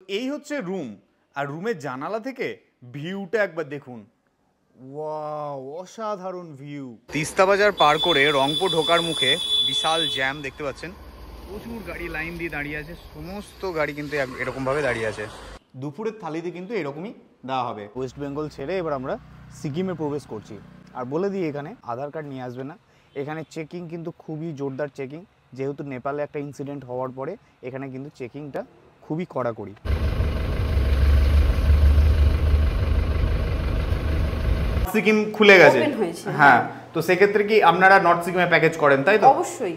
এই হচ্ছে রুম, আর রুমের জানালা থেকে ভিউটা একবার দেখুন। ওয়াও, অসাধারণ ভিউ। তিস্তা বাজার পার করে রংপুর ঢোকার মুখে বিশাল জ্যাম দেখতে পাচ্ছেন, প্রচুর গাড়ি লাইন দিয়ে দাঁড়িয়ে আছে, সমস্ত গাড়ি কিন্তু এরকম ভাবে দাঁড়িয়ে আছে। দুপুরের থালিতে কিন্তু এরকমই দেওয়া হবে। ওয়েস্ট বেঙ্গল ছেড়ে এবার আমরা সিকিমে প্রবেশ করছি। আর বলে দিই, এখানে আধার কার্ড নিয়ে আসবে না। এখানে চেকিং কিন্তু খুবই জোরদার চেকিং, যেহেতু নেপালে একটা ইনসিডেন্ট হওয়ার পরে এখানে কিন্তু চেকিংটা খুবই কড়াকড়ি। সিকিম খুলে গেছে, হ্যাঁ, তো সেক্ষেত্রে কি আপনারা নর্থ সিকিমে প্যাকেজ করেন, তাই তো? অবশ্যই।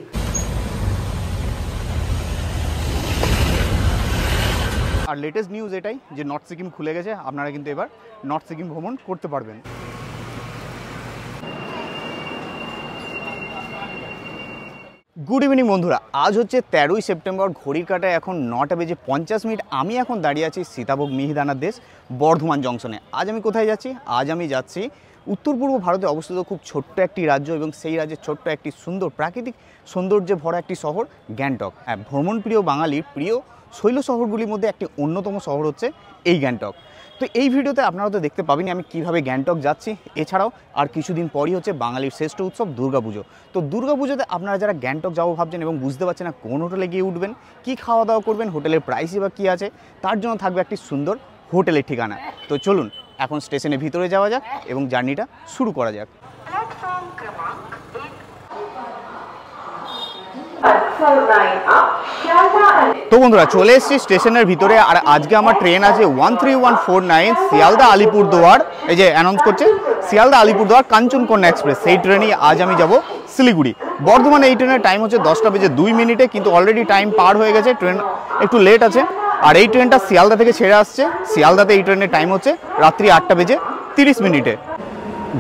আর লেটেস্ট নিউজ এটাই যে নর্থ সিকিম খুলে গেছে, আপনারা কিন্তু এবার নর্থ সিকিম ভ্রমণ করতে পারবেন। গুড ইভিনিং বন্ধুরা, আজ হচ্ছে 13ই সেপ্টেম্বর, ঘড়ির কাঁটায় এখন 9টা বেজে 50 মিনিট। আমি এখন দাঁড়িয়ে আছি সীতাভোগ মিহিদানার দেশ বর্ধমান জংশনে। আজ আমি কোথায় যাচ্ছি? আজ আমি যাচ্ছি উত্তর পূর্ব ভারতে অবস্থিত খুব ছোট্ট একটি রাজ্য, এবং সেই রাজ্যের ছোট্ট একটি সুন্দর প্রাকৃতিক সৌন্দর্যে ভরা একটি শহর গ্যাংটক। হ্যাঁ, ভ্রমণপ্রিয় বাঙালির প্রিয় শৈল শহরগুলির মধ্যে একটি অন্যতম শহর হচ্ছে এই গ্যাংটক। তো এই ভিডিওতে আপনারা তো দেখতে পাবেন আমি কিভাবে গ্যাংটক যাচ্ছি। এছাড়াও আর কিছুদিন পরই হচ্ছে বাঙালির শ্রেষ্ঠ উৎসব দুর্গাপুজো। তো দুর্গাপুজোতে আপনারা যারা গ্যাংটক যাবো ভাবছেন এবং বুঝতে পারছেন না কোন হোটেলে গিয়ে উঠবেন, কি খাওয়া দাওয়া করবেন, হোটেলের প্রাইসই বা কী আছে, তার জন্য থাকবে একটি সুন্দর হোটেলের ঠিকানা। তো চলুন এখন স্টেশনের ভিতরে যাওয়া যাক এবং জার্নিটা শুরু করা যাক। তো বন্ধুরা, চলে এসেছি স্টেশনের ভিতরে। আর আজকে আমার ট্রেন আছে 13149 শিয়ালদা আলিপুরদুয়ার। এই যে অ্যানাউন্স করছে শিয়ালদা আলিপুরদুয়ার কাঞ্চনকন্যা এক্সপ্রেস, সেই ট্রেনেই আজ আমি যাব শিলিগুড়ি। বর্ধমানে এই ট্রেনের টাইম হচ্ছে 10টা বেজে 2 মিনিটে, কিন্তু অলরেডি টাইম পার হয়ে গেছে, ট্রেন একটু লেট আছে। আর এই ট্রেনটা শিয়ালদা থেকে ছেড়ে আসছে। শিয়ালদাতে এই ট্রেনের টাইম হচ্ছে রাত্রি 8টা বেজে 30 মিনিটে।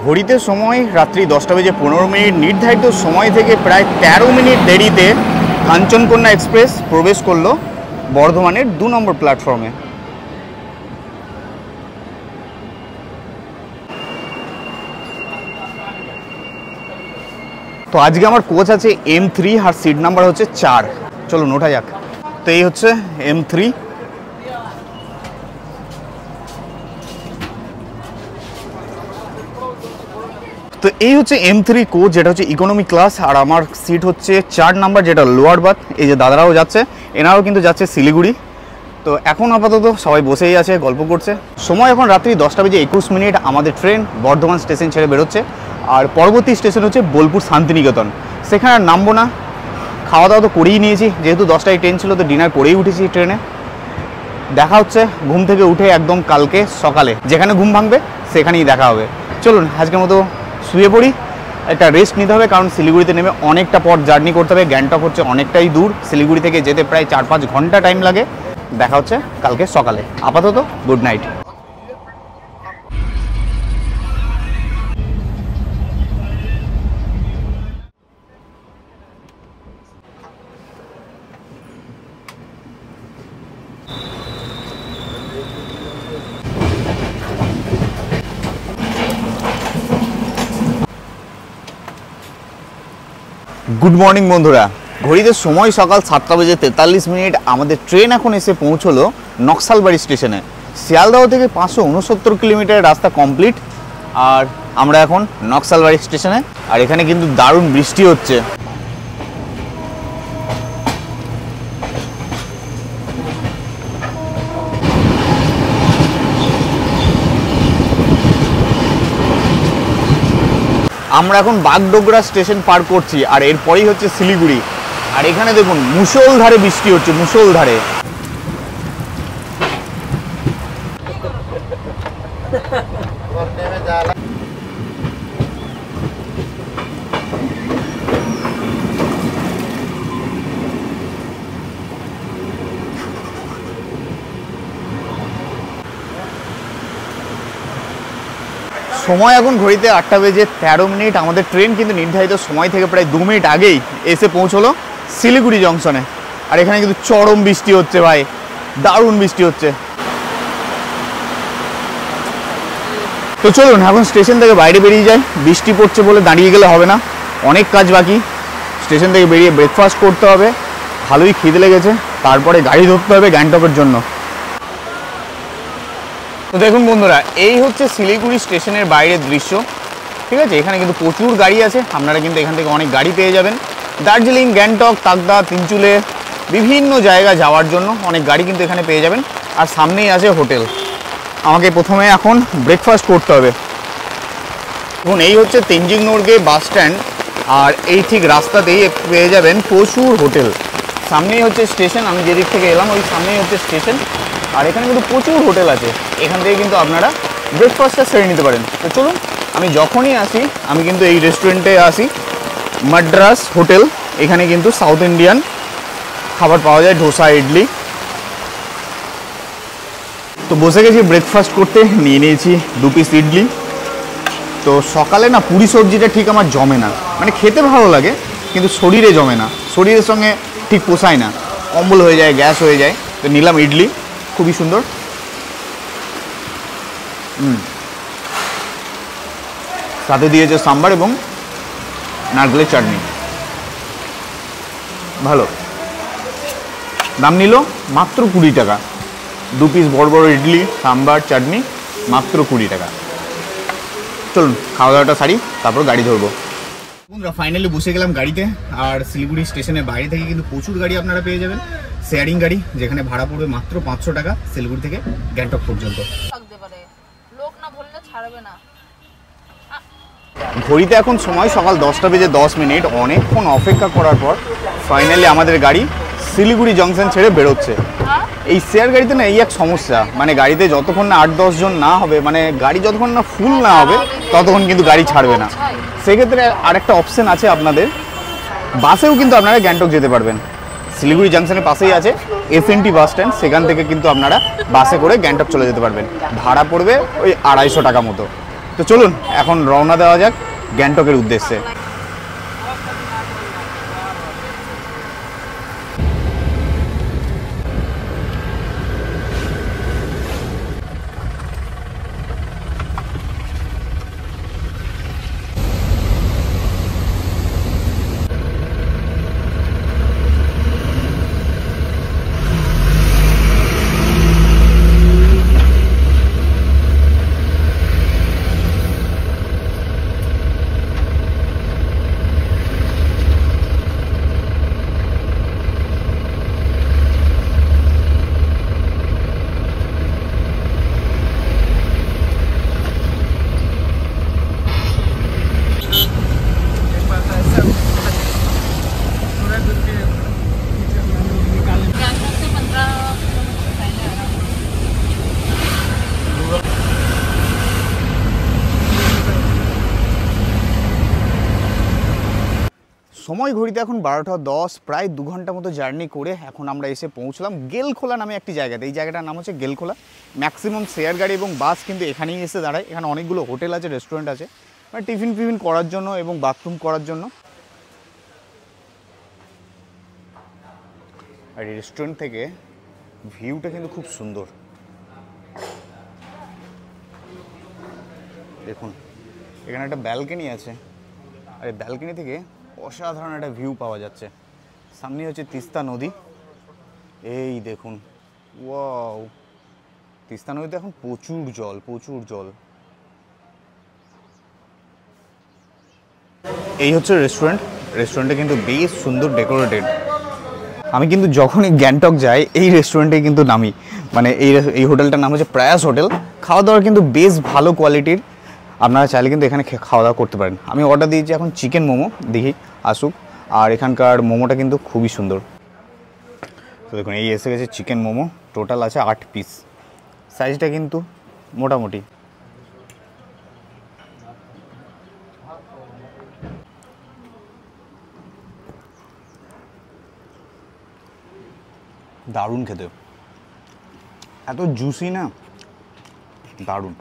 ঘড়িতে সময় রাত্রি 10টা বেজে 15 মিনিট। নির্ধারিত সময় থেকে প্রায় 13 মিনিট দেরিতে কাঞ্চনকন্যা এক্সপ্রেস প্রবেশ করলো বর্ধমানের 2 নম্বর প্ল্যাটফর্মে। তো আজকে আমার কোচ আছে M3 আর সিট নাম্বার হচ্ছে 4। চলুন ওঠা যাক। তো এই হচ্ছে M3। তো এই হচ্ছে M3 কোচ, যেটা হচ্ছে ইকোনমি ক্লাস। আর আমার সিট হচ্ছে 4 নাম্বার, যেটা লোয়ার বার্থ। এই যে দাদারাও যাচ্ছে, এনারাও কিন্তু যাচ্ছে শিলিগুড়ি। তো এখন আপাতত সবাই বসেই আছে, গল্প করছে। সময় এখন রাত্রি 10টা বেজে 21 মিনিট। আমাদের ট্রেন বর্ধমান স্টেশন ছেড়ে বেরোচ্ছে। আর পরবর্তী স্টেশন হচ্ছে বোলপুর শান্তিনিকেতন। সেখানে আর নামবো না, খাওয়া দাওয়া তো করেই নিয়েছি, যেহেতু 10টায় ট্রেন ছিল, তো ডিনার করেই উঠেছি ট্রেনে। দেখা হচ্ছে ঘুম থেকে উঠে একদম কালকে সকালে, যেখানে ঘুম ভাঙবে সেখানেই দেখা হবে। চলুন আজকের মতো শুয়ে পড়ি, একটা রেস্ট নিতে হবে, কারণ শিলিগুড়িতে নেমে অনেকটা পথ জার্নি করতে হবে। গ্যাংটক হচ্ছে অনেকটাই দূর, শিলিগুড়ি থেকে যেতে প্রায় 4-5 ঘন্টা টাইম লাগে। দেখা হচ্ছে কালকে সকালে। আপাতত গুড নাইট। গুড মর্নিং বন্ধুরা, ঘড়িতে সময় সকাল 7টা বেজে 43 মিনিট। আমাদের ট্রেন এখন এসে পৌঁছলো নকশালবাড়ি স্টেশনে। শিয়ালদহ থেকে 569 কিলোমিটারের রাস্তা কমপ্লিট, আর আমরা এখন নকশালবাড়ি স্টেশনে। আর এখানে কিন্তু দারুণ বৃষ্টি হচ্ছে। আমরা এখন বাগডোগরা স্টেশন পার করছি, আর এরপরেই হচ্ছে শিলিগুড়ি। আর এখানে দেখুন মুষলধারে বৃষ্টি হচ্ছে, মুষলধারে। সময় এখন ঘড়িতে 8টা বেজে 13 মিনিট। আমাদের ট্রেন কিন্তু নির্ধারিত সময় থেকে প্রায় 2 মিনিট আগেই এসে পৌঁছলো শিলিগুড়ি জংশনে। আর এখানে কিন্তু চরম বৃষ্টি হচ্ছে ভাই, দারুণ বৃষ্টি হচ্ছে। তো চলুন এখন স্টেশন থেকে বাইরে বেরিয়ে যাই। বৃষ্টি পড়ছে বলে দাঁড়িয়ে গেলে হবে না, অনেক কাজ বাকি। স্টেশন থেকে বেরিয়ে ব্রেকফাস্ট করতে হবে, ভালোই খিদে লেগেছে, তারপরে গাড়ি ধরতে হবে গ্যাংটকের জন্য। তো দেখুন বন্ধুরা, এই হচ্ছে শিলিগুড়ি স্টেশনের বাইরের দৃশ্য। ঠিক আছে, এখানে কিন্তু প্রচুর গাড়ি আছে, আপনারা কিন্তু এখান থেকে অনেক গাড়ি পেয়ে যাবেন। দার্জিলিং, গ্যাংটক, তাকদা, তিনচুলে বিভিন্ন জায়গা যাওয়ার জন্য অনেক গাড়ি কিন্তু এখানে পেয়ে যাবেন। আর সামনেই আছে হোটেল। আমাকে প্রথমে এখন ব্রেকফাস্ট করতে হবে। এখন এই হচ্ছে তেনজিং নোরগে বাস স্ট্যান্ড, আর এই ঠিক রাস্তাতেই পেয়ে যাবেন প্রচুর হোটেল। সামনেই হচ্ছে স্টেশন, আমি যেদিক থেকে এলাম ওই সামনেই হচ্ছে স্টেশন। আর এখানে কিন্তু প্রচুর হোটেল আছে, এখান থেকে কিন্তু আপনারা ব্রেকফাস্টটা সেরে নিতে পারেন। তো চলুন, আমি যখনই আসি আমি কিন্তু এই রেস্টুরেন্টে আসি, মাদ্রাস হোটেল। এখানে কিন্তু সাউথ ইন্ডিয়ান খাবার পাওয়া যায়, ধোসা, ইডলি। তো বসে গেছি ব্রেকফাস্ট করতে, নিয়ে নিয়েছি 2 পিস ইডলি। তো সকালে না পুরি সবজিটা ঠিক আমার জমে না, মানে খেতে ভালো লাগে কিন্তু শরীরে জমে না, শরীরের সঙ্গে ঠিক পোষায় না, অম্বল হয়ে যায়, গ্যাস হয়ে যায়। তো নিলাম ইডলি, খুবই সুন্দর। সাথে দিয়েছে সাম্বার এবং নারকেলের চাটনি, ভালো। দাম নিল মাত্র 20 টাকা। 2 পিস বড় বড় ইডলি, সাম্বার, চাটনি, মাত্র 20 টাকা। চলুন খাওয়া দাওয়াটা সারি, তারপর গাড়ি ধরবো। বন্ধুরা ফাইনালি বসে গেলাম গাড়িতে। আর শিলিগুড়ি স্টেশনের বাইরে থেকে কিন্তু প্রচুর গাড়ি আপনারা পেয়ে যাবেন, শেয়ারিং গাড়ি, যেখানে ভাড়া পড়বে মাত্র 500 টাকা শিলিগুড়ি থেকে গ্যাংটক পর্যন্ত। ঘড়িতে এখন সময় সকাল 10টা বেজে 10 মিনিট। অনেকক্ষণ অপেক্ষা করার পর ফাইনালি আমাদের গাড়ি শিলিগুড়ি জংশন ছেড়ে বেরোচ্ছে। এই শেয়ার গাড়িতে না এই এক সমস্যা, মানে গাড়িতে যতক্ষণ না 8-10 জন না হবে, মানে গাড়ি যতক্ষণ না ফুল না হবে ততক্ষণ কিন্তু গাড়ি ছাড়বে না। সেক্ষেত্রে আরেকটা অপশন আছে আপনাদের, বাসেও কিন্তু আপনারা গ্যাংটক যেতে পারবেন। শিলিগুড়ি জংশনের পাশেই আছে SNT বাস স্ট্যান্ড, সেখান থেকে কিন্তু আপনারা বাসে করে গ্যাংটক চলে যেতে পারবেন। ভাড়া পড়বে ওই 250 টাকা মতো। তো চলুন এখন রওনা দেওয়া যাক গ্যাংটকের উদ্দেশ্যে। সময় ঘড়িতে এখন 12টা 10, প্রায় 2 ঘন্টা মতো জার্নি করে এখন আমরা এসে পৌঁছলাম গেলখোলা নামে একটি জায়গাতে। এই জায়গাটার নাম হচ্ছে গেলখোলা। ম্যাক্সিমাম শেয়ার গাড়ি এবং বাস কিন্তু এখানেই এসে দাঁড়ায়। এখানে অনেকগুলো হোটেল আছে, রেস্টুরেন্ট আছে, মানে টিফিন ফিফিন করার জন্য এবং বাথরুম করার জন্য। আর এই রেস্টুরেন্ট থেকে ভিউটা কিন্তু খুব সুন্দর, দেখুন এখানে একটা ব্যালকনি আছে, আর এই ব্যালকনি থেকে অসাধারণ একটা ভিউ পাওয়া যাচ্ছে। সামনে হচ্ছে তিস্তা নদী, এই দেখুন, ওয়াও, তিস্তা নদীতে এখন প্রচুর জল, প্রচুর জল। এই হচ্ছে রেস্টুরেন্টে কিন্তু বেশ সুন্দর ডেকোরেটেড। আমি কিন্তু যখনই গ্যাংটক যাই এই রেস্টুরেন্টে কিন্তু নামি, মানে এই হোটেলটার নাম হচ্ছে প্রয়াস হোটেল। খাওয়া দাওয়া কিন্তু বেশ ভালো কোয়ালিটির, আপনারা চাইলে কিন্তু এখানে খাওয়া দাওয়া করতে পারেন। আমি অর্ডার দিয়েছি এখন চিকেন মোমো, দেখি আসুক। আর এখানকার মোমোটা কিন্তু খুবই সুন্দর। তো দেখুন এই এসে গেছে চিকেন মোমো, টোটাল আছে 8 পিস, সাইজটা কিন্তু মোটামুটি। দারুণ খেতে, এত জুসি না, দারুণ।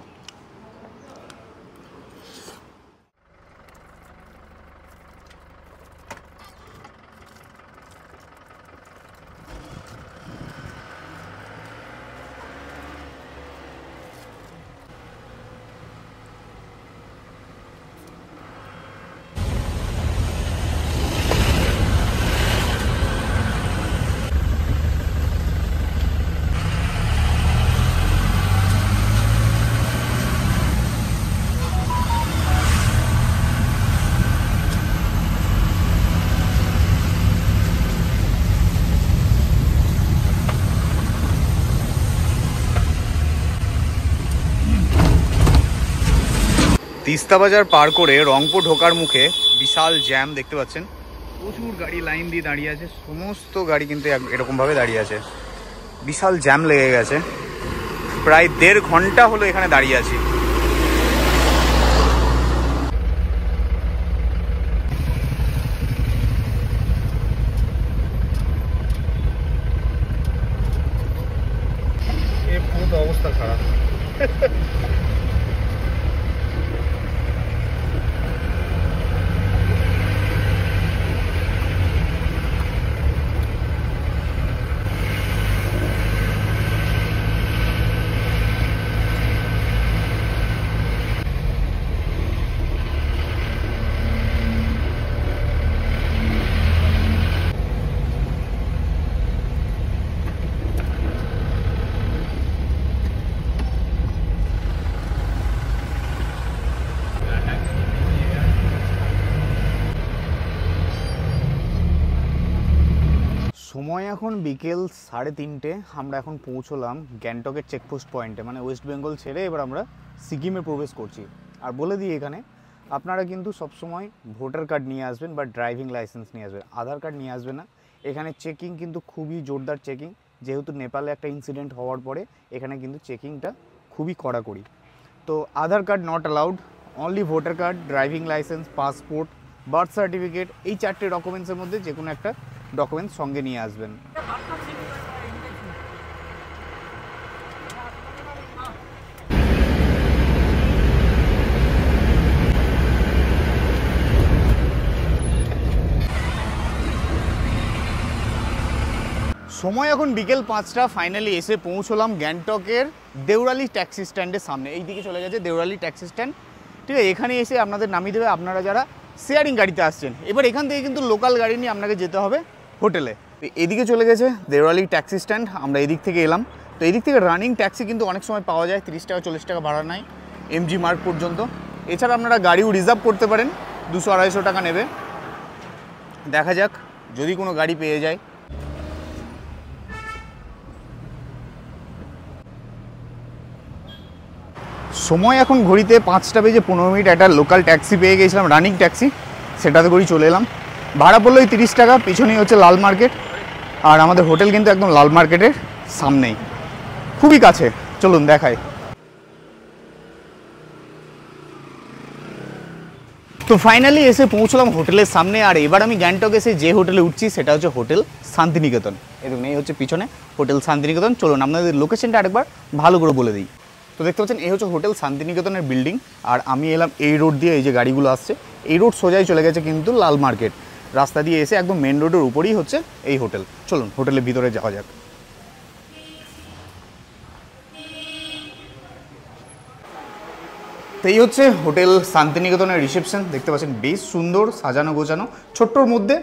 তিস্তা বাজার পার করে রংপুর ঢোকার মুখে বিশাল জ্যাম দেখতে পাচ্ছেন। প্রচুর গাড়ি লাইন দিয়ে দাঁড়িয়ে আছে, সমস্ত গাড়ি কিন্তু এরকমভাবে দাঁড়িয়ে আছে। বিশাল জ্যাম লেগে গেছে, প্রায় 1.5 ঘন্টা হলো এখানে দাঁড়িয়ে আছি। পুরো তো অবস্থা খারাপ। সময় এখন বিকেল 3:30। আমরা এখন পৌঁছলাম গ্যাংটকের চেকপোস্ট পয়েন্টে, মানে ওয়েস্ট বেঙ্গল ছেড়ে এবার আমরা সিকিমে প্রবেশ করছি। আর বলে দিই এখানে আপনারা কিন্তু সবসময় ভোটার কার্ড নিয়ে আসবেন বা ড্রাইভিং লাইসেন্স নিয়ে আসবেন, আধার কার্ড নিয়ে আসবেন না। এখানে চেকিং কিন্তু খুবই জোরদার চেকিং, যেহেতু নেপালে একটা ইনসিডেন্ট হওয়ার পরে এখানে কিন্তু চেকিংটা খুবই কড়াকড়ি। তো Aadhaar card not allowed, only voter card, driving licence, passport, birth certificate, এই 4টে ডকুমেন্টসের মধ্যে যে কোনো একটা ডকুমেন্টস সঙ্গে নিয়ে আসবেন। সময় এখন বিকেল 5টা। ফাইনালি এসে পৌঁছলাম গ্যাংটকের দেউরালি ট্যাক্সি স্ট্যান্ডের সামনে। এই দিকে চলে গেছে দেউরালি ট্যাক্সি স্ট্যান্ড, ঠিক আছে। এখানে এসে আপনাদের নামিয়ে দেবে আপনারা যারা শেয়ারিং গাড়িতে আসছেন। এবার এখান থেকে কিন্তু লোকাল গাড়ি নিয়ে আপনাকে যেতে হবে হোটেলে। এদিকে চলে গেছে দেউরালি ট্যাক্সি স্ট্যান্ড, আমরা এদিক থেকে এলাম। তো এদিক থেকে রানিং ট্যাক্সি কিন্তু অনেক সময় পাওয়া যায়, 30 টাকা 40 টাকা ভাড়া নেয় এমজি মার্গ পর্যন্ত। এছাড়া আপনারা গাড়িও রিজার্ভ করতে পারেন, 200-250 টাকা নেবে। দেখা যাক যদি কোনো গাড়ি পেয়ে যায়। সময় এখন ঘড়িতে 5:15। একটা লোকাল ট্যাক্সি পেয়ে গেছিলাম, রানিং ট্যাক্সি, সেটাতে করেই চলে এলাম। ভাড়া পড়লো 30 টাকা। পিছনেই হচ্ছে লাল মার্কেট, আর আমাদের হোটেল কিন্তু একদম লাল মার্কেটের সামনেই, খুবই কাছে। চলুন দেখাই। তো ফাইনালি এসে পৌঁছলাম হোটেলের সামনে। আর এবার আমি গ্যাংটক এসে যে হোটেলে উঠছি সেটা হচ্ছে হোটেল শান্তিনিকেতন। এরকম এই হচ্ছে পিছনে হোটেল শান্তিনিকেতন। চলুন আপনাদের লোকেশনটা আরেকবার ভালো করে বলে দিই। তো দেখতে পাচ্ছেন এই হচ্ছে হোটেল শান্তিনিকেতনের বিল্ডিং। আর আমি এলাম এই রোড দিয়ে, এই যে গাড়িগুলো আসছে এই রোড সোজাই চলে গেছে কিন্তু লাল মার্কেট রাস্তা দিয়ে এসে একদম মেন রোডের উপরেই হচ্ছে এই হোটেল। চলুন হোটেলের ভিতরে যাওয়া যাক। তো এই হচ্ছে হোটেল শান্তিনিকেতনের রিসেপশন। দেখতে পাচ্ছেন বেশ সুন্দর সাজানো গোছানো, ছোট্টর মধ্যে।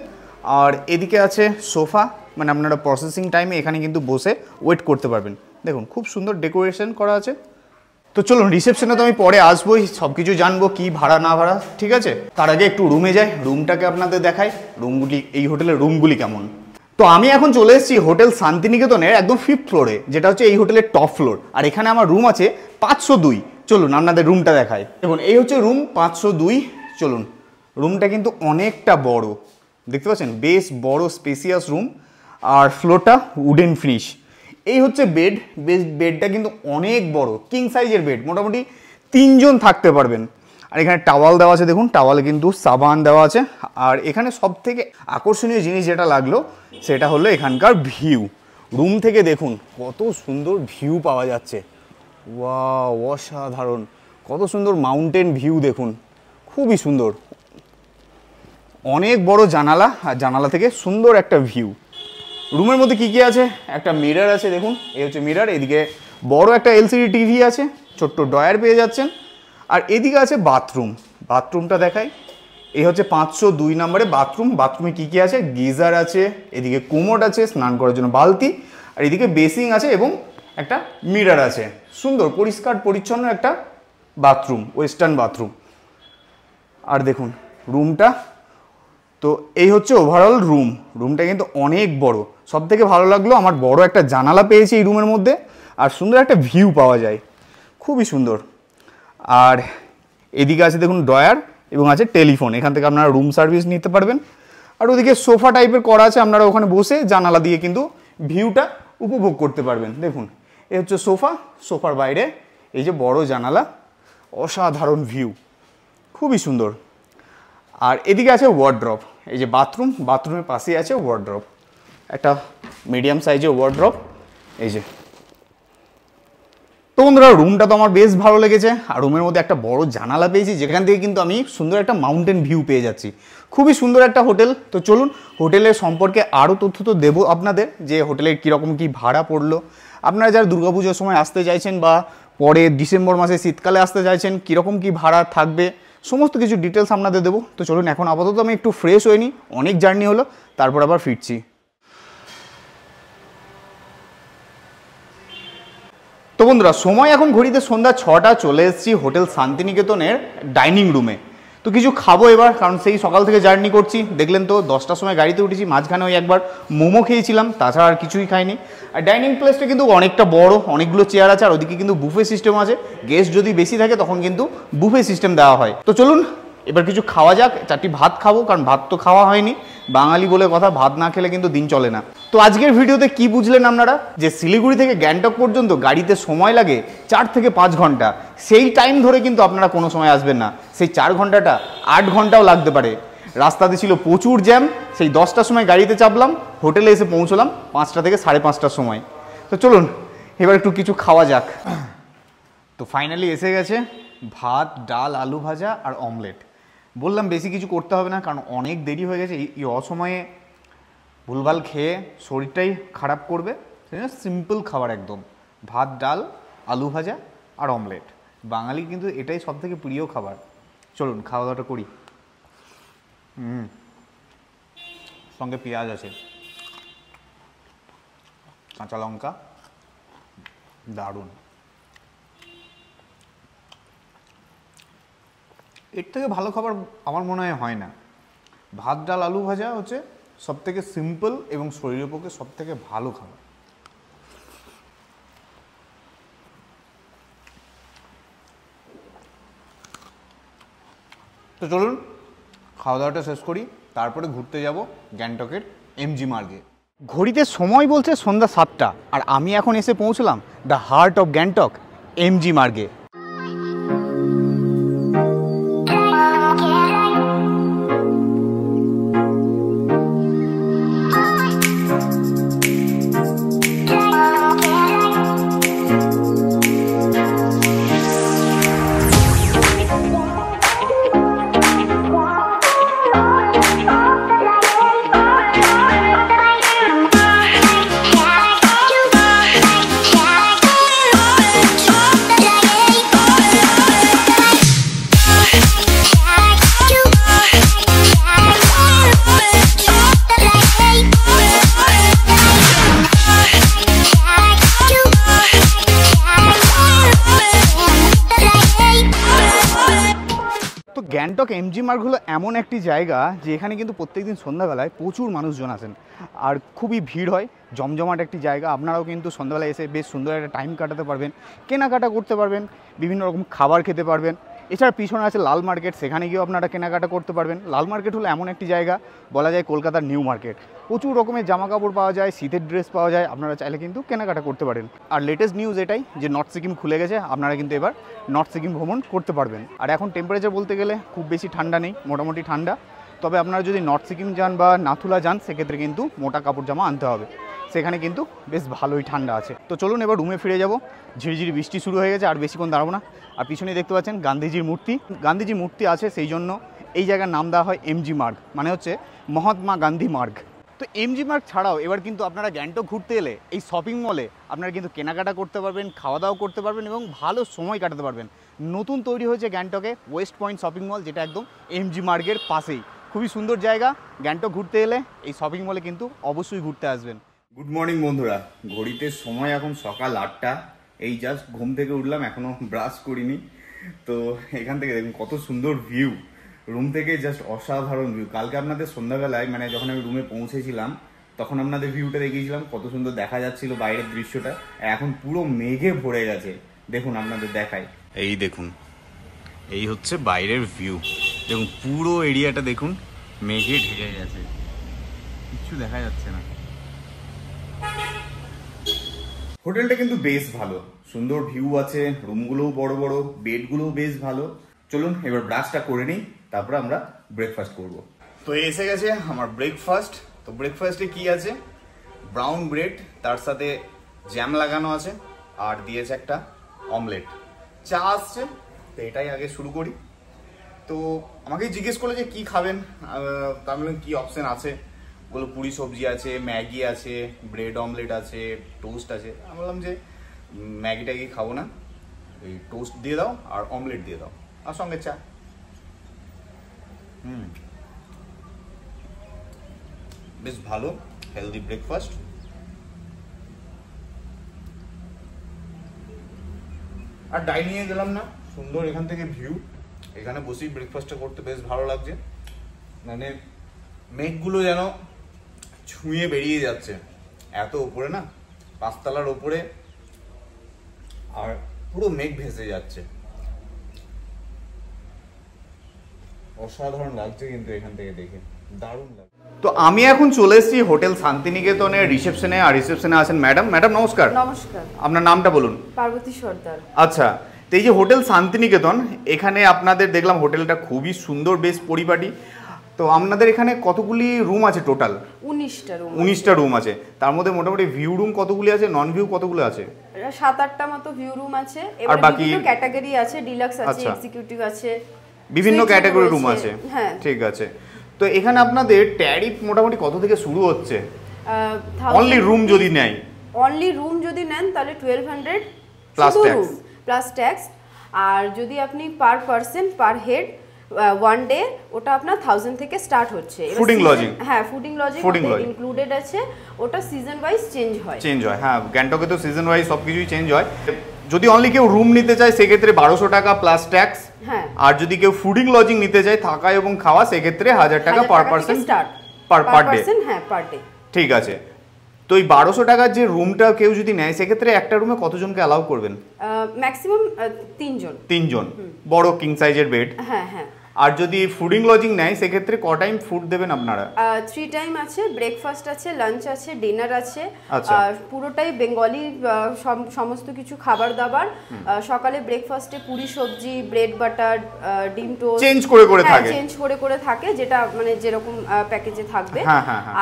আর এদিকে আছে সোফা, মানে আপনারা প্রসেসিং টাইমে এখানে কিন্তু বসে ওয়েট করতে পারবেন। দেখুন খুব সুন্দর ডেকোরেশন করা আছে। তো চলুন রিসেপশনে তো আমি পরে আসবোই, সব কিছু জানবো কি ভাড়া না ভাড়া, ঠিক আছে। তার আগে একটু রুমে যাই, রুমটাকে আপনাদের দেখাই, রুমগুলি, এই হোটেলের রুমগুলি কেমন। তো আমি এখন চলে এসেছি হোটেল শান্তিনিকেতনের একদম 5th ফ্লোরে, যেটা হচ্ছে এই হোটেলের টপ ফ্লোর। আর এখানে আমার রুম আছে 502। চলুন আপনাদের রুমটা দেখাই। দেখুন এই হচ্ছে রুম 502। চলুন, রুমটা কিন্তু অনেকটা বড়, দেখতে পাচ্ছেন বেশ বড় স্পেসিয়াস রুম। আর ফ্লোরটা উডেন ফিনিশ। এই হচ্ছে বেড, বেডটা কিন্তু অনেক বড়, কিং সাইজের বেড, মোটামুটি 3 জন থাকতে পারবেন। আর এখানে টাওয়াল দেওয়া আছে, দেখুন টাওয়ালে কিন্তু সাবান দেওয়া আছে। আর এখানে সব থেকে আকর্ষণীয় জিনিস যেটা লাগলো সেটা হলো এখানকার ভিউ। রুম থেকে দেখুন কত সুন্দর ভিউ পাওয়া যাচ্ছে, ওয়াও অসাধারণ, কত সুন্দর মাউন্টেন ভিউ দেখুন, খুবই সুন্দর। অনেক বড় জানালা, আর জানালা থেকে সুন্দর একটা ভিউ। রুমের মধ্যে কি কি আছে, একটা মিরর আছে, দেখুন এই হচ্ছে মিরর। এদিকে বড় একটা এলসিডি টিভি আছে, ছোট্ট ড্রয়ার পেয়ে যাচ্ছেন। আর এদিকে আছে বাথরুম, বাথরুমটা দেখাই। এই হচ্ছে 502 নম্বরে বাথরুম। বাথরুমে কি কি আছে, গিজার আছে, এদিকে কোমোড আছে, স্নান করার জন্য বালতি, আর এদিকে বেসিং আছে এবং একটা মিরর আছে। সুন্দর পরিষ্কার পরিচ্ছন্ন একটা বাথরুম, ওয়েস্টার্ন বাথরুম। আর দেখুন রুমটা, তো এই হচ্ছে ওভারঅল রুম। রুমটা কিন্তু অনেক বড়। সব থেকে ভালো লাগলো আমার বড় একটা জানালা পেয়েছি এই রুমের মধ্যে, আর সুন্দর একটা ভিউ পাওয়া যায়, খুবই সুন্দর। আর এদিকে আছে দেখুন ড্রয়ার এবং আছে টেলিফোন, এখান থেকে আপনারা রুম সার্ভিস নিতে পারবেন। আর ওদিকে সোফা টাইপের করা আছে, আপনারা ওখানে বসে জানালা দিয়ে কিন্তু ভিউটা উপভোগ করতে পারবেন। দেখুন এ হচ্ছে সোফা, সোফার বাইরে এই যে বড় জানালা, অসাধারণ ভিউ, খুবই সুন্দর। আর এদিকে আছে ওয়ার্ড্রপ, এই যে বাথরুম, বাথরুমের পাশেই আছে ওয়ার্ড্রপ, একটা মিডিয়াম সাইজের ওয়ার্ড্রপ এই যে। তো বন্ধুরা রুমটা তো আমার বেশ ভালো লেগেছে, আর রুমের মধ্যে একটা বড় জানালা পেয়েছি যেখান থেকে কিন্তু আমি সুন্দর একটা মাউন্টেন ভিউ পেয়ে যাচ্ছি। খুবই সুন্দর একটা হোটেল। তো চলুন হোটেলের সম্পর্কে আরও তথ্য তো দেবো আপনাদের, যে হোটেলের কীরকম কী ভাড়া পড়লো। আপনারা যারা দুর্গাপুজোর সময় আসতে চাইছেন বা পরে ডিসেম্বর মাসে শীতকালে আসতে চাইছেন, কীরকম কী ভাড়া থাকবে সমস্ত কিছু ডিটেলস আপনাদের দেবো। তো চলুন এখন আপাতত আমি একটু ফ্রেশ হয়ে নিই, অনেক জার্নি হলো, তারপর আবার ফিরছি। তো বন্ধুরা সময় এখন ঘড়িতে সন্ধ্যা 6টা, চলে এসেছি হোটেল শান্তিনিকেতনের ডাইনিং রুমে। তো কিছু খাবো এবার, কারণ সেই সকাল থেকে জার্নি করছি। দেখলেন তো 10টার সময় গাড়িতে উঠেছি, মাঝখানে ওই একবার মোমো খেয়েছিলাম, তাছাড়া আর কিছুই খাইনি। আর ডাইনিং প্লেসটা কিন্তু অনেকটা বড়, অনেকগুলো চেয়ার আছে, আর ওদিকে কিন্তু বুফে সিস্টেম আছে। গেস্ট যদি বেশি থাকে তখন কিন্তু বুফে সিস্টেম দেওয়া হয়। তো চলুন এবার কিছু খাওয়া যাক, 4টি ভাত খাবো, কারণ ভাত তো খাওয়া হয়নি, বাঙালি বলে কথা, ভাত না খেলে কিন্তু দিন চলে না। তো আজকের ভিডিওতে কি বুঝলেন আপনারা, যে শিলিগুড়ি থেকে গ্যাংটক পর্যন্ত গাড়িতে সময় লাগে 4 থেকে 5 ঘন্টা। সেই টাইম ধরে কিন্তু আপনারা কোনো সময় আসবেন না, সেই 4 ঘন্টাটা 8 ঘন্টাও লাগতে পারে। রাস্তাতে ছিল প্রচুর জ্যাম, সেই 10টার সময় গাড়িতে চাপলাম, হোটেলে এসে পৌঁছলাম 5টা থেকে 5:30টার সময়। তো চলুন এবার একটু কিছু খাওয়া যাক। তো ফাইনালি এসে গেছে ভাত, ডাল, আলু ভাজা আর অমলেট। বললাম বেশি কিছু করতে হবে না, কারণ অনেক দেরি হয়ে গেছে, এই অসময়ে ভুলভাল খেয়ে শরীরটাই খারাপ করবে। সেই জন্য সিম্পল খাবার একদম, ভাত, ডাল, আলু ভাজা আর অমলেট। বাঙালি কিন্তু এটাই সব থেকে প্রিয় খাবার। চলুন খাওয়া দাওয়াটা করি। সঙ্গে পেঁয়াজ আছে, কাঁচা লঙ্কা, দারুণ। এর থেকে ভালো খাবার আমার মনে হয় না। ভাত, ডাল, আলু ভাজা হচ্ছে সব থেকে সিম্পল এবং শরীরের পক্ষে সব থেকে ভালো খাবার। তো চলুন খাওয়া দাওয়াটা শেষ করি, তারপরে ঘুরতে যাব গ্যাংটকের এমজি মার্গে। ঘড়িতে সময় বলছে সন্ধ্যা 7টা, আর আমি এখন এসে পৌঁছলাম the heart of Gangtok, MG মার্গে। গ্যাংটক এমজি মার্গ হলো এমন একটি জায়গা যে এখানে কিন্তু প্রত্যেকদিন সন্ধ্যাবেলায় প্রচুর মানুষজন আসেন, আর খুবই ভিড় হয়, জমজমাট একটি জায়গা। আপনারাও কিন্তু সন্ধ্যাবেলায় এসে বেশ সুন্দর একটা টাইম কাটাতে পারবেন, কেনাকাটা করতে পারবেন, বিভিন্ন রকম খাবার খেতে পারবেন। এছাড়া পিছনে আছে লাল মার্কেট, সেখানে গিয়েও আপনারা কেনাকাটা করতে পারবেন। লাল মার্কেট হলো এমন একটি জায়গা, বলা যায় কলকাতার নিউ মার্কেট। প্রচুর রকমের জামা কাপড় পাওয়া যায়, শীতের ড্রেস পাওয়া যায়, আপনারা চাইলে কিন্তু কেনাকাটা করতে পারেন। আর লেটেস্ট নিউজ এটাই যে নর্থ সিকিম খুলে গেছে, আপনারা কিন্তু এবার নর্থ সিকিম ভ্রমণ করতে পারবেন। আর এখন টেম্পারেচার বলতে গেলে খুব বেশি ঠান্ডা নেই, মোটামুটি ঠান্ডা। তবে আপনারা যদি নর্থ সিকিম যান বা নাথুলা যান, সেক্ষেত্রে কিন্তু মোটা কাপড় জামা আনতে হবে, সেখানে কিন্তু বেশ ভালোই ঠান্ডা আছে। তো চলুন এবার রুমে ফিরে যাব, ঝিরিঝিরি বৃষ্টি শুরু হয়ে গেছে, আর বেশিক্ষণ দাঁড়াবো না। আর পিছনে দেখতে পাচ্ছেন গান্ধীজির মূর্তি, গান্ধীজির মূর্তি আছে, সেই জন্য এই জায়গার নাম দেওয়া হয় এমজি মার্গ, মানে হচ্ছে মহাত্মা গান্ধী মার্গ। তো এমজি মার্গ ছাড়াও এবার কিন্তু আপনারা গ্যাংটক ঘুরতে এলে এই শপিং মলে আপনারা কিন্তু কেনাকাটা করতে পারবেন, খাওয়া দাওয়া করতে পারবেন এবং ভালো সময় কাটাতে পারবেন। নতুন তৈরি হয়েছে গ্যাংটকে ওয়েস্ট পয়েন্ট শপিং মল, যেটা একদম এমজি মার্গের পাশেই। খুবই সুন্দর জায়গা, গ্যাংটক ঘুরতে এলে এই শপিং মলে কিন্তু অবশ্যই ঘুরতে আসবেন। গুড মর্নিং বন্ধুরা, ঘড়িতে সময় এখন সকাল 8টা, এই জাস্ট ঘুম থেকে উঠলাম, এখনো ব্রাশ করিনি। তো এখান থেকে দেখুন কত সুন্দর ভিউ, রুম থেকে জাস্ট অসাধারণ ভিউ। কালকে আপনাদের সন্ধ্যাবেলায় মানে যখন আমি রুমে পৌঁছেছিলাম তখন আপনাদের ভিউটা দেখিয়েছিলাম, কত সুন্দর দেখা যাচ্ছিল বাইরের দৃশ্যটা। এখন পুরো মেঘে ভরে গেছে, দেখুন আপনাদের দেখাই, এই দেখুন এই হচ্ছে বাইরের ভিউ। দেখুন পুরো এরিয়াটা দেখুন মেঘে ঢেকে গেছে, কিছু দেখা যাচ্ছে না। হোটেলটা কিন্তু বেশ ভালো, সুন্দর ভিউ আছে, রুমগুলোও বড় বড়, বেডগুলোও বেশ ভালো। চলুন এবার ব্রাশটা করে নিই, তারপর আমরা ব্রেকফাস্ট করব। তো এসে গেছে আমার ব্রেকফাস্ট। তো ব্রেকফাস্টে কি আছে, ব্রাউন ব্রেড, তার সাথে জ্যাম লাগানো আছে, আর দিয়েছে একটা অমলেট, চা আসছে। তো এটাই আগে শুরু করি। তো আমাকে জিজ্ঞেস করলো যে কি খাবেন, তা আমি বললাম কি অপশন আছে, বললো পুরি সবজি আছে, ম্যাগি আছে, ব্রেড অমলেট আছে, টোস্ট আছে। আমি বললাম যে ম্যাগি ট্যাগি খাবো না, এই টোস্ট দিয়ে দাও আর অমলেট দিয়ে দাও, আর সঙ্গে চা। বেশ ভালো হেলদি ব্রেকফাস্ট। আর ডাইনিংয়ে গেলাম না, সুন্দর এখান থেকে ভিউ, এখানে বসেই ব্রেকফাস্টটা করতে বেশ ভালো লাগছে। মানে মেঘগুলো যেন ছুঁয়ে বেরিয়ে যাচ্ছে, এত উপরে না, 5 তলার উপরে, আর পুরো মেঘ ভেসে যাচ্ছে, অসাধারণ লাগছে কিন্তু এখান থেকে দেখে, দারুণ লাগছে। তো আমি এখন চলে এসেছি হোটেল শান্তিনিকেতনের রিসেপশনে, আর রিসেপশনে আছেন ম্যাডাম। ম্যাডাম নমস্কার। নমস্কার। আপনার নামটা বলুন। পার্বতী সর্দার। আচ্ছা, তো এই যে হোটেল শান্তিনিকেতন, এখানে আপনাদের দেখলাম হোটেলটা খুবই সুন্দর, বেশ পরিপাটি। তো আপনাদের এখানে কতগুলি রুম আছে টোটাল? 19টা রুম। 19টা রুম আছে, তার মধ্যে মোটামুটি ভিউ রুম কতগুলি আছে, নন ভিউ কতগুলো আছে? 7-8টা মতো ভিউ রুম আছে, আর বাকি বিভিন্ন ক্যাটাগরি আছে, ডিলাক্স আছে, এক্সিকিউটিভ আছে, বিভিন্ন ক্যাটাগরি রুম আছে। হ্যাঁ ঠিক আছে। তো এখানে আপনাদের ট্যারিফ মোটামুটি কত থেকে শুরু হচ্ছে অনলি রুম যদি নেয়? অনলি রুম যদি নেন তাহলে 1200 প্লাস ট্যাক্স। Plus tax. আর যদি আপনি per person per head one day, ওটা আপনার 1000 থেকে স্টার্ট হচ্ছে। Fooding lodging? হ্যাঁ, ফুডিং লজিং ইনক্লুডেড আছে, ওটা সিজন ওয়াইজ চেঞ্জ হয়। হ্যাঁ, গ্যাংটকে তো সিজন ওয়াইজ সবকিছুই চেঞ্জ হয়। যদি অনলি কেউ রুম নিতে চায় সেক্ষেত্রে 1200 টাকা প্লাস ট্যাক্স। হ্যাঁ, আর যদি কেউ ফুডিং লজিং নিতে চায়, থাকা এবং খাওয়া, সেক্ষেত্রে 1000 টাকা পার পারসন পার ডে। হ্যাঁ, পার ডে। ঠিক আছে। তো এই 1200 টাকার যে রুমটা কেউ যদি নেয়, সেক্ষেত্রে একটা রুমে কতজনকে অ্যালাউ করবেন? ম্যাক্সিমাম 3 জন। 3 জন, বড় কিং সাইজের বেড। হ্যাঁ হ্যাঁ। আর যদি ফুডিং লজিং নেয় সেক্ষেত্রে ক টাইম ফুড দেবেন আপনারা? 3 টাইম আছে, ব্রেকফাস্ট আছে, লাঞ্চ আছে, ডিনার আছে। আচ্ছা। পুরোটাই বেঙ্গলি সমস্ত কিছু খাবার দাবার। সকালে ব্রেকফাস্টে পুরি সবজি, ব্রেড বাটার, ডিম টোস্ট চেঞ্জ করে থাকে, যেটা মানে যেরকম প্যাকেজে থাকবে।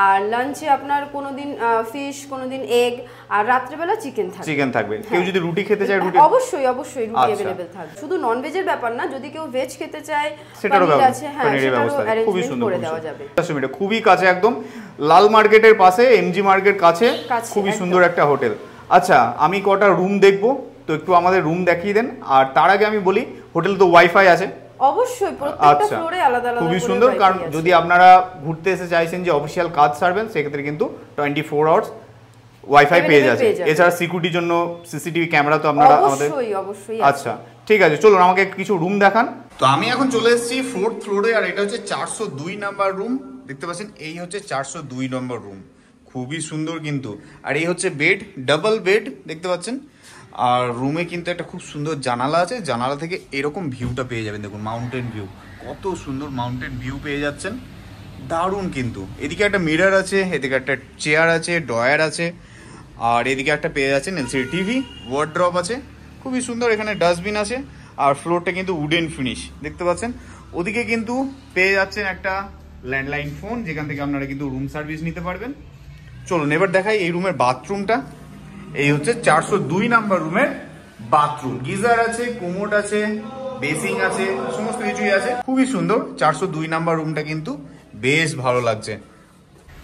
আর লাঞ্চে আপনার কোনোদিন ফিশ, কোনোদিন এগ, আর রাত্রেবেলা চিকেন থাকবে। কেউ যদি রুটি খেতে চায়, রুটি অবশ্যই রুটি अवेलेबल থাকবে। শুধু নন ভেজের ব্যাপার না, যদি কেউ ভেজ খেতে চায় খুবই কাছে, একদম লাল মার্কেটের পাশে, এমজি মার্কেট কাছে, খুবই সুন্দর একটা হোটেল। আচ্ছা, আমি কটা রুম দেখবো, তো একটু আমাদের রুম দেখিয়ে দেন। আর তার আগে আমি বলি, হোটেল তো ওয়াইফাই আছে অবশ্যই, প্রত্যেকটা ফ্লোরে আলাদা আলাদা, খুবই সুন্দর। কারণ যদি আপনারা ঘুরতে এসে চাইছেন যে অফিসিয়াল কাজ সারবেন, সেক্ষেত্রে কিন্তু 24 আওয়ার্স ওয়াইফাই পেয়ে যাচ্ছে। এছাড়া সিকিউরিটির জন্য সিসিটিভি ক্যামেরা তো আপনারা আমাদের অবশ্যই। আচ্ছা, ঠিক আছে, চলুন আমাকে কিছু রুম দেখান। তো আমি এখন চলে এসেছি 4th ফ্লোরে, আর এটা হচ্ছে 402 নাম্বার রুম। দেখতে পাচ্ছেন, এই হচ্ছে 402 নম্বর রুম, খুবই সুন্দর কিন্তু। আর এই হচ্ছে বেড, ডাবল বেড দেখতে পাচ্ছেন। আর রুমে কিন্তু একটা খুব সুন্দর জানালা আছে, জানালা থেকে এরকম ভিউটা পেয়ে যাবেন। দেখুন মাউন্টেন ভিউ, কত সুন্দর মাউন্টেন ভিউ পেয়ে যাচ্ছেন, দারুণ কিন্তু। এদিকে একটা মিরর আছে, এদিকে একটা চেয়ার আছে, ড্রয়ার আছে, আর এদিকে একটা পেয়ে যাচ্ছেন এলসিডি টিভি, ওয়ার্ড্রপ আছে, খুবই সুন্দর। এখানে ডাস্টবিন আছে, আর ফ্লোরটা কিন্তু উডেন ফিনিশ দেখতে পাচ্ছেন। ওদিকে কিন্তু পেয়ে যাচ্ছেন একটা ল্যান্ডলাইন ফোন, যেখান থেকে আপনারা কিন্তু রুম সার্ভিস নিতে পারবেন। চলুন এবার দেখাই এই রুমের বাথরুমটা। এই হচ্ছে 402 নাম্বার রুমের বাথরুম। গিজার আছে, কোমোড আছে, বেসিং আছে, সমস্ত কিছুই আছে, খুবই সুন্দর। 402 নাম্বার রুমটা কিন্তু বেশ ভালো লাগছে।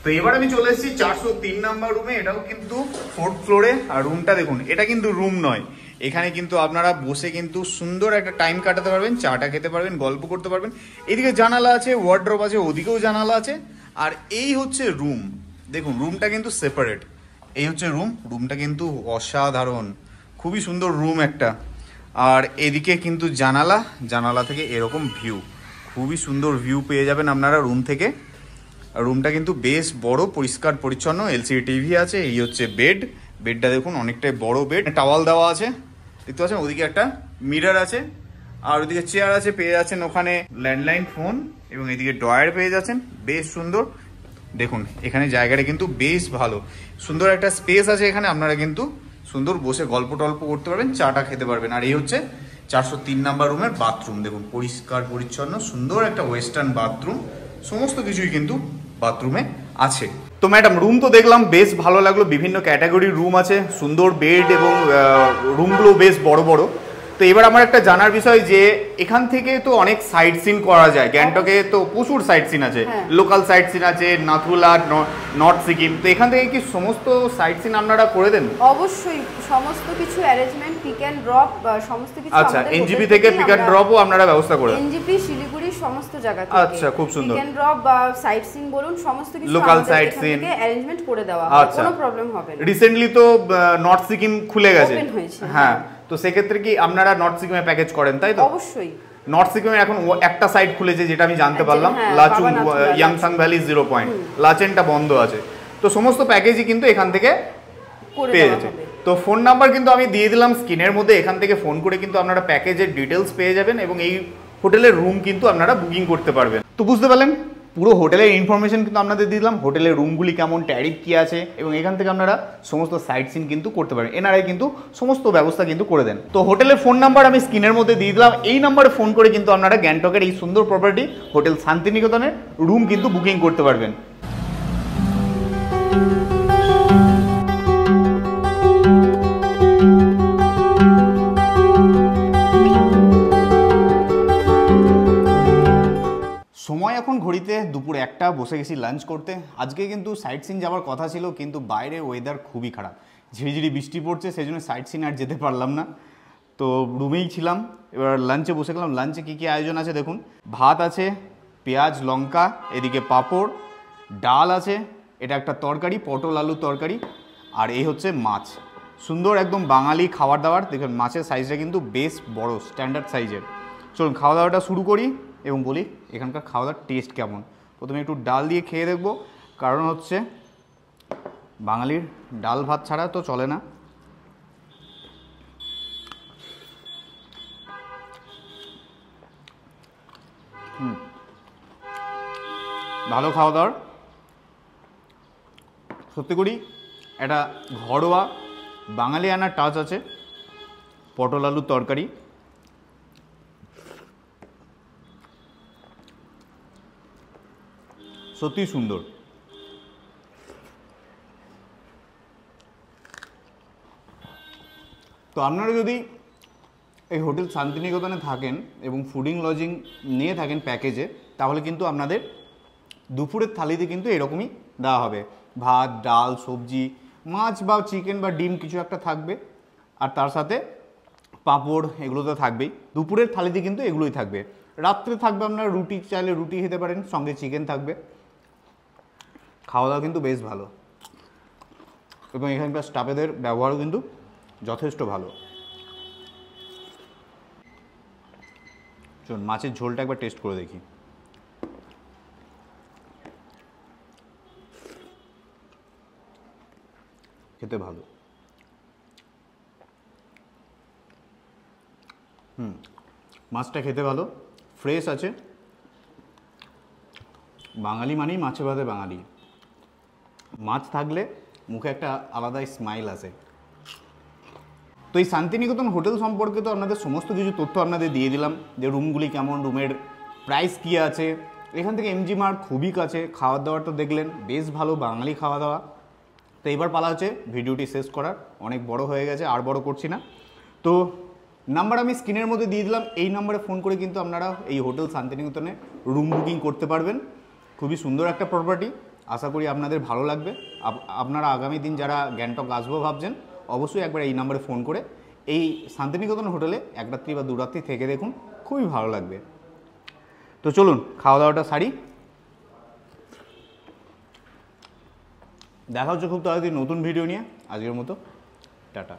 তো এবার আমি চলে এসেছি 403 নাম্বার রুমে, এটাও কিন্তু 4th ফ্লোরে। আর রুমটা দেখুন, এটা কিন্তু রুম নয়, এখানে কিন্তু আপনারা বসে কিন্তু সুন্দর একটা টাইম কাটাতে পারবেন, চাটা খেতে পারবেন, গল্প করতে পারবেন। এদিকে জানালা আছে, ওয়ার্ড্রপ আছে, ওদিকেও জানালা আছে। আর এই হচ্ছে রুম, দেখুন রুমটা কিন্তু সেপারেট। এই হচ্ছে রুমটা কিন্তু অসাধারণ, খুবই সুন্দর রুম একটা। আর এদিকে কিন্তু জানালা থেকে এরকম ভিউ, খুবই সুন্দর ভিউ পেয়ে যাবেন আপনারা রুম থেকে। রুমটা কিন্তু বেশ বড়, পরিষ্কার পরিচ্ছন্ন, এলসিডি টিভি আছে। এই হচ্ছে বেডটা দেখুন অনেকটাই বড় বেড, টাওয়াল দেওয়া আছে দেখতে পাচ্ছেন। ওদিকে একটা মিরর আছে, আর ওইদিকে চেয়ার আছে, পেয়ে যাচ্ছেন ওখানে ল্যান্ডলাইন ফোন, এবং এদিকে ড্রয়ার পেয়ে যাচ্ছেন, বেশ সুন্দর। দেখুন এখানে জায়গাটা কিন্তু বেশ ভালো, সুন্দর একটা স্পেস আছে এখানে, আপনারা কিন্তু সুন্দর বসে গল্প টল্প করতে পারবেন, চাটা খেতে পারবেন। আর এই হচ্ছে 403 নাম্বার রুমের বাথরুম, দেখুন পরিষ্কার পরিচ্ছন্ন, সুন্দর একটা ওয়েস্টার্ন বাথরুম, সমস্ত কিছুই কিন্তু বাথরুমে আছে। তো ম্যাডাম রুম তো দেখলাম, বেশ ভালো লাগলো, বিভিন্ন ক্যাটাগরির রুম আছে, সুন্দর বেড, এবং রুমগুলো বেশ বড় বড়। তো এবার আমার একটা জানার বিষয় যে এখান থেকে তো অনেক সাইট সিন করা যায়, গ্যাংটকে তো প্রচুর সাইট সিন আছে, লোকাল সাইট সিন আছে, নাথুলা, নর্থ সিকিম, তো এখান থেকে কি সমস্ত সাইট সিন আপনারা করে দেন? অবশ্যই, সমস্ত কিছু অ্যারেঞ্জমেন্ট, পিক এন্ড ড্রপ, সমস্ত কিছু। আচ্ছা, এনজিপি থেকে পিক এন্ড ড্রপও আপনারা ব্যবস্থা করে দেন? এনজিপি, শিলিগুড়ি, সমস্ত জায়গা থেকে। আচ্ছা, খুব সুন্দর। পিক এন্ড ড্রপ বা সাইট সিন বলুন, সমস্ত কিছু লোকাল সাইট সিন থেকে অ্যারেঞ্জমেন্ট করে দেওয়া হয়, কোনো প্রবলেম হবে না। রিসেন্টলি তো নর্থ সিকিম খুলে গেছে, ওপেন হয়েছে। হ্যাঁ, তো সেক্ষেত্রে কি আপনারা নর্থ সিকিমে প্যাকেজ করেন, তাই তো? অবশ্যই। নর্থ সিকিমে এখন একটা সাইট খুলেছে যেটা আমি জানতে পারলাম, লাচুং, ইয়াংসাং ভ্যালি 0 পয়েন্ট, লাচেনটা বন্ধ আছে, তো সমস্ত প্যাকেজই কিন্তু এখান থেকে পেয়ে যাচ্ছে। তো ফোন নাম্বার কিন্তু আমি দিয়ে দিলাম স্ক্রিনের মধ্যে, এখান থেকে ফোন করে কিন্তু আপনারা প্যাকেজের ডিটেলস পেয়ে যাবেন, এবং এই হোটেলের রুম কিন্তু আপনারা বুকিং করতে পারবেন। তো বুঝতে পারলেন, পুরো হোটেলের ইনফরমেশন কিন্তু আপনাদের দিলাম, হোটেলের রুমগুলি কেমন, ট্যারিফ কী আছে, এবং এখান থেকে আপনারা সমস্ত সাইট সিন কিন্তু করতে পারেন। এনারাই কিন্তু সমস্ত ব্যবস্থা কিন্তু করে দেন। তো হোটেলের ফোন নাম্বার আমি স্ক্রিনের মধ্যে দিয়ে দিলাম, এই নাম্বারে ফোন করে কিন্তু আপনারা গ্যাংটকের এই সুন্দর প্রপার্টি হোটেল শান্তিনিকেতনের রুম কিন্তু বুকিং করতে পারবেন। সময় এখন ঘড়িতে দুপুর 1টা, বসে গেছি লাঞ্চ করতে। আজকে কিন্তু সাইট সিন যাওয়ার কথা ছিল, কিন্তু বাইরে ওয়েদার খুবই খারাপ, ঝিরিঝিরি বৃষ্টি পড়ছে, সেই জন্য সাইট সিন আর যেতে পারলাম না। তো রুমেই ছিলাম, এবার লাঞ্চে বসে গেলাম। লাঞ্চে কী কী আয়োজন আছে দেখুন, ভাত আছে, পেঁয়াজ লঙ্কা, এদিকে পাঁপড়, ডাল আছে, এটা একটা তরকারি, পটল আলু তরকারি, আর এই হচ্ছে মাছ। সুন্দর একদম বাঙালি খাবার দাবার। দেখুন মাছের সাইজটা কিন্তু বেশ বড়, স্ট্যান্ডার্ড সাইজের। চলুন খাওয়া দাওয়াটা শুরু করি এবং বলি এখানকার খাওয়া দাওয়ার টেস্ট কেমন। প্রথমে একটু ডাল দিয়ে খেয়ে দেখব, কারণ হচ্ছে বাঙালির ডাল ভাত ছাড়া তো চলে না। ভালো খাওয়া দাওয়ার, সত্যি করি একটা ঘরোয়া বাঙালি আনার টাচ আছে। পটল আলুর তরকারি, সত্যি সুন্দর। তো আপনারা যদি এই হোটেল শান্তিনিকেতনে থাকেন এবং ফুডিং লজিং নিয়ে থাকেন প্যাকেজে, তাহলে কিন্তু আপনাদের দুপুরের থালিতে কিন্তু এরকমই দেওয়া হবে, ভাত, ডাল, সবজি, মাছ বা চিকেন বা ডিম কিছু একটা থাকবে, আর তার সাথে পাঁপড়, এগুলো তো থাকবেই। দুপুরের থালিতে কিন্তু এগুলোই থাকবে। রাত্রে থাকবে আপনারা রুটি, চাইলে রুটি খেতে পারেন, সঙ্গে চিকেন থাকবে। খাওয়া দাওয়া কিন্তু বেশ ভালো, এবং এখানকার স্টাফেদের ব্যবহারও কিন্তু যথেষ্ট ভালো। চলুন মাছের ঝোলটা একবার টেস্ট করে দেখি। খেতে ভালো। মাছটা খেতে ভালো, ফ্রেশ আছে। বাঙালি মানেই মাছে ভাতে বাঙালি, মাছ থাকলে মুখে একটা আলাদাই স্মাইল আসে। তো এই শান্তিনিকেতন হোটেল সম্পর্কে তো আপনাদের সমস্ত কিছু তথ্য আপনাদের দিয়ে দিলাম, যে রুমগুলি কেমন, রুমের প্রাইস কী আছে। এখান থেকে এমজি মার্ট খুবই কাছে, খাওয়া দাওয়ার তো দেখলেন বেশ ভালো, বাঙালি খাওয়া দাওয়া। তো এবার পালা হচ্ছে ভিডিওটি শেষ করার, অনেক বড় হয়ে গেছে, আর বড় করছি না। তো নাম্বার আমি স্ক্রিনের মধ্যে দিয়ে দিলাম, এই নাম্বারে ফোন করে কিন্তু আপনারা এই হোটেল শান্তিনিকেতনে রুম বুকিং করতে পারবেন। খুবই সুন্দর একটা প্রপার্টি, আশা করি আপনাদের ভালো লাগবে। আপনারা আগামী দিন যারা গ্যাংটক আসবো ভাবছেন, অবশ্যই একবার এই নাম্বারে ফোন করে এই শান্তিনিকেতন হোটেলে এক রাত্রি বা 2 রাত্রি থেকে দেখুন, খুবই ভালো লাগবে। তো চলুন খাওয়া দাওয়াটা সারি। দেখা হচ্ছে খুব তাড়াতাড়ি নতুন ভিডিও নিয়ে। আজকের মতো টাটা।